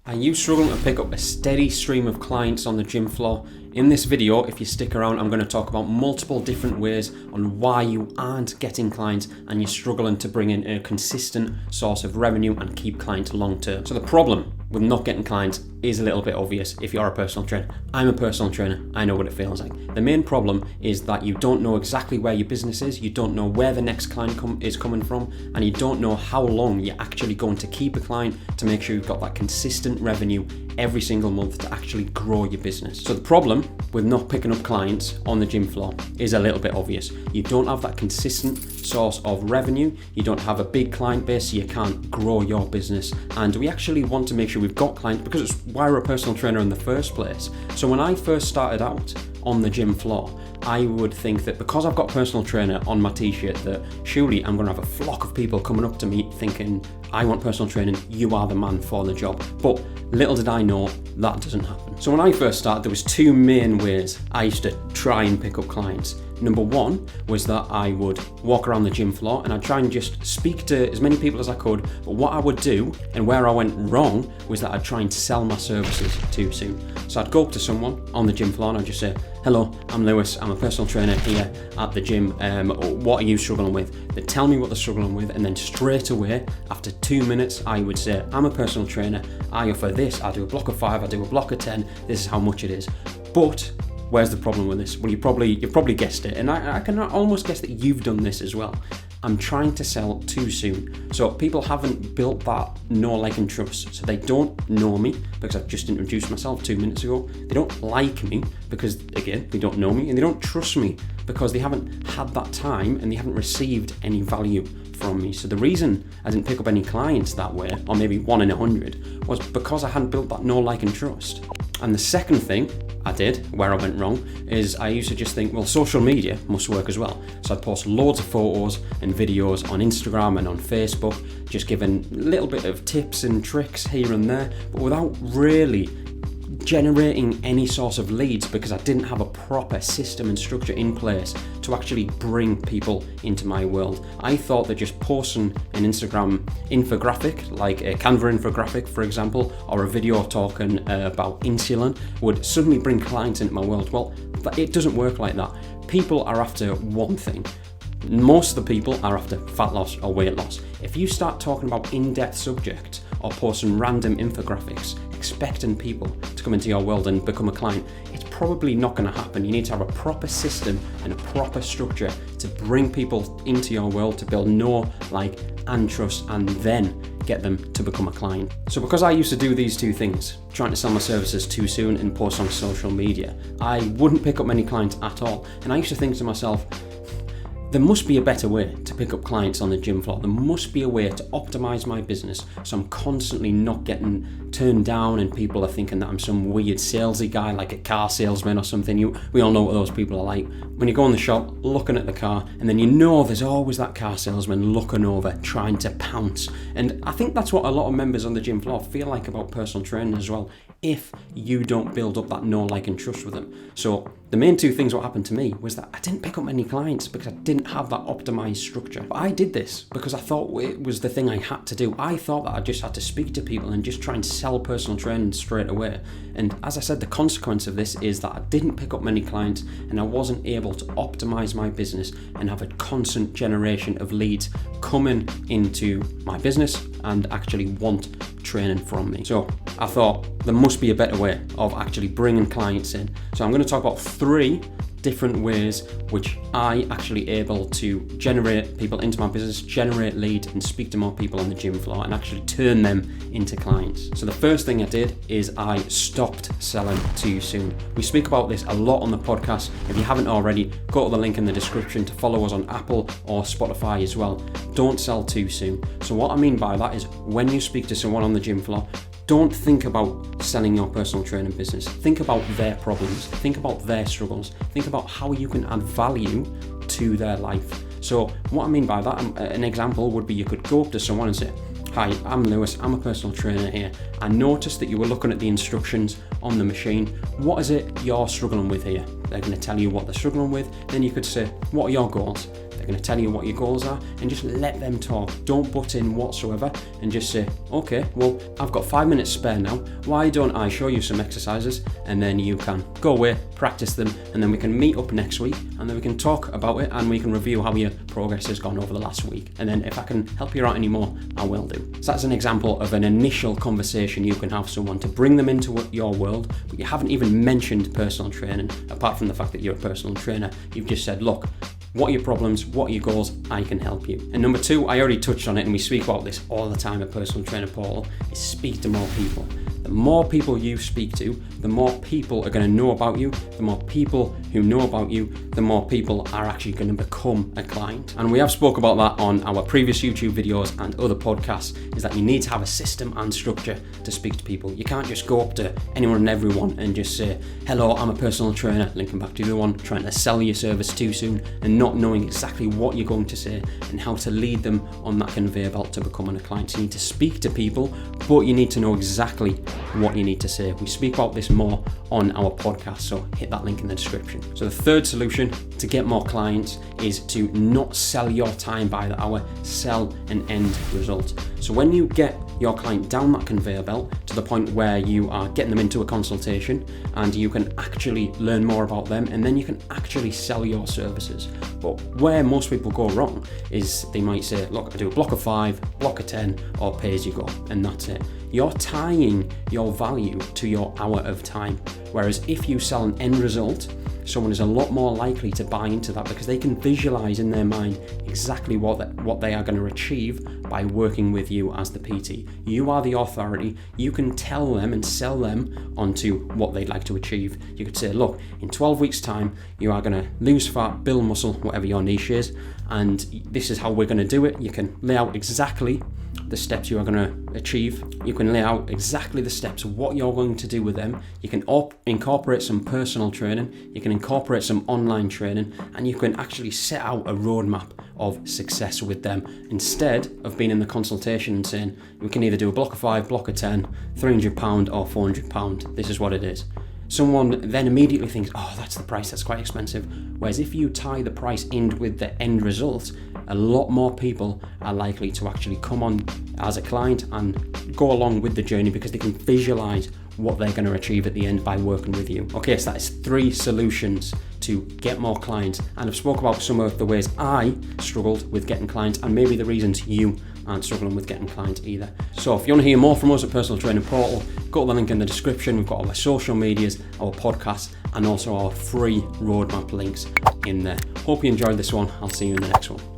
Are you struggling to pick up a steady stream of clients on the gym floor? In this video, if you stick around, I'm going to talk about multiple different ways on why you aren't getting clients and you're struggling to bring in a consistent source of revenue and keep clients long term. So the problem with not getting clients is a little bit obvious if you're a personal trainer. I'm a personal trainer, I know what it feels like. The main problem is that you don't know exactly where your business is, you don't know where the next client is coming from, and you don't know how long you're actually going to keep a client to make sure you've got that consistent revenue every single month to actually grow your business. So the problem with not picking up clients on the gym floor is a little bit obvious. You don't have that consistent source of revenue, you don't have a big client base, so you can't grow your business. And we actually want to make sure we've got clients because it's why we're a personal trainer in the first place. So when I first started out on the gym floor, I would think that because I've got personal trainer on my t-shirt that surely I'm going to have a flock of people coming up to me thinking, I want personal training, you are the man for the job. But little did I know that doesn't happen. So when I first started, there was two main ways I used to try and pick up clients. Number one was that I would walk around the gym floor and I'd try and just speak to as many people as I could. But what I would do, and where I went wrong, was that I'd try and sell my services too soon. So I'd go up to someone on the gym floor and I'd just say, hello, I'm Lewis, I'm a personal trainer here at the gym. What are you struggling with? They'd tell me what they're struggling with, and then straight away, after 2 minutes, I would say, I'm a personal trainer, I offer this, I do a block of 5, I do a block of 10, this is how much it is. But where's the problem with this? Well, you've probably guessed it, and I can almost guess that you've done this as well. I'm trying to sell too soon. So people haven't built that know, like, and trust. So they don't know me because I've just introduced myself 2 minutes ago. They don't like me because, again, they don't know me, and they don't trust me because they haven't had that time and they haven't received any value from me. So the reason I didn't pick up any clients that way, or maybe 1 in 100, was because I hadn't built that know, like, and trust. And the second thing I did, where I went wrong, is I used to just think, well, social media must work as well. So I'd post loads of photos and videos on Instagram and on Facebook, just giving a little bit of tips and tricks here and there, but without really generating any source of leads because I didn't have a proper system and structure in place to actually bring people into my world. I thought that just posting an Instagram infographic, like a Canva infographic, for example, or a video talking about insulin would suddenly bring clients into my world. Well, it doesn't work like that. People are after one thing. Most of the people are after fat loss or weight loss. If you start talking about in-depth subjects or posting random infographics, expecting people to come into your world and become a client, it's probably not going to happen. You need to have a proper system and a proper structure to bring people into your world, to build know, like, and trust, and then get them to become a client. So because I used to do these two things, trying to sell my services too soon and post on social media, I wouldn't pick up many clients at all. And I used to think to myself, there must be a better way to pick up clients on the gym floor. There must be a way to optimize my business so I'm constantly not getting turned down and people are thinking that I'm some weird salesy guy, like a car salesman or something. We all know what those people are like. When you go in the shop looking at the car, and then you know there's always that car salesman looking over, trying to pounce. And I think that's what a lot of members on the gym floor feel like about personal training as well, if you don't build up that know, like, and trust with them. So the main two things what happened to me was that I didn't pick up many clients because I didn't have that optimized structure. But I did this because I thought it was the thing I had to do. I thought that I just had to speak to people and just try and sell personal training straight away. And as I said, the consequence of this is that I didn't pick up many clients and I wasn't able to optimize my business and have a constant generation of leads coming into my business and actually want training from me. So I thought there must be a better way of actually bringing clients in. So I'm going to talk about 3 different ways which I actually able to generate people into my business, generate leads, and speak to more people on the gym floor and actually turn them into clients. So the first thing I did is I stopped selling too soon. We speak about this a lot on the podcast. If you haven't already, go to the link in the description to follow us on Apple or Spotify as well. Don't sell too soon. So what I mean by that is when you speak to someone on the gym floor, don't think about selling your personal training business. Think about their problems. Think about their struggles. Think about how you can add value to their life. So what I mean by that, an example would be you could go up to someone and say, hi, I'm Lewis, I'm a personal trainer here. I noticed that you were looking at the instructions on the machine. What is it you're struggling with here? They're going to tell you what they're struggling with. Then you could say, what are your goals? They're going to tell you what your goals are, and just let them talk. Don't butt in whatsoever, and just say, okay, well, I've got 5 minutes spare now. Why don't I show you some exercises, and then you can go away, practice them, and then we can meet up next week, and then we can talk about it, and we can review how your progress has gone over the last week. And then if I can help you out anymore, I will do. So that's an example of an initial conversation you can have with someone to bring them into your world, but you haven't even mentioned personal training, apart from the fact that you're a personal trainer. You've just said, look, what are your problems? What are your goals? I can help you. And number 2, I already touched on it, and we speak about this all the time at Personal Trainer Portal, is speak to more people. The more people you speak to, the more people are going to know about you. The more people who know about you, the more people are actually going to become a client. And we have spoke about that on our previous YouTube videos and other podcasts, is that you need to have a system and structure to speak to people. You can't just go up to anyone and everyone and just say, hello, I'm a personal trainer, linking back to the other one, trying to sell your service too soon and not knowing exactly what you're going to say and how to lead them on that conveyor belt to becoming a client. So you need to speak to people, but you need to know exactly what you need to say. We speak about this more on our podcast, so hit that link in the description. So the third solution to get more clients is to not sell your time by the hour, sell an end result. So when you get your client down that conveyor belt to the point where you are getting them into a consultation and you can actually learn more about them, and then you can actually sell your services. But where most people go wrong is they might say, look, I do a block of 5, block of 10, or pay as you go, and that's it. You're tying your value to your hour of time. Whereas if you sell an end result, someone is a lot more likely to buy into that because they can visualize in their mind exactly what they are going to achieve by working with you as the PT. You are the authority. You can tell them and sell them onto what they'd like to achieve. You could say, look, in 12 weeks time, you are going to lose fat, build muscle, whatever your niche is, and this is how we're going to do it. You can lay out exactly the steps you are going to achieve. You can lay out exactly the steps of what you're going to do with them. You can incorporate some personal training, you can incorporate some online training, and you can actually set out a roadmap of success with them instead of being in the consultation and saying, we can either do a block of 5, block of 10, £300 or £400. This is what it is. Someone then immediately thinks, oh, that's the price, that's quite expensive. Whereas if you tie the price in with the end result, a lot more people are likely to actually come on as a client and go along with the journey because they can visualize what they're going to achieve at the end by working with you. Okay, so that is 3 solutions to get more clients, and I've spoke about some of the ways I struggled with getting clients and maybe the reasons you aren't struggling with getting clients either. So if you want to hear more from us at Personal Training Portal, go to the link in the description. We've got our social medias, our podcasts, and also our free roadmap links in there. Hope you enjoyed this one. I'll see you in the next one.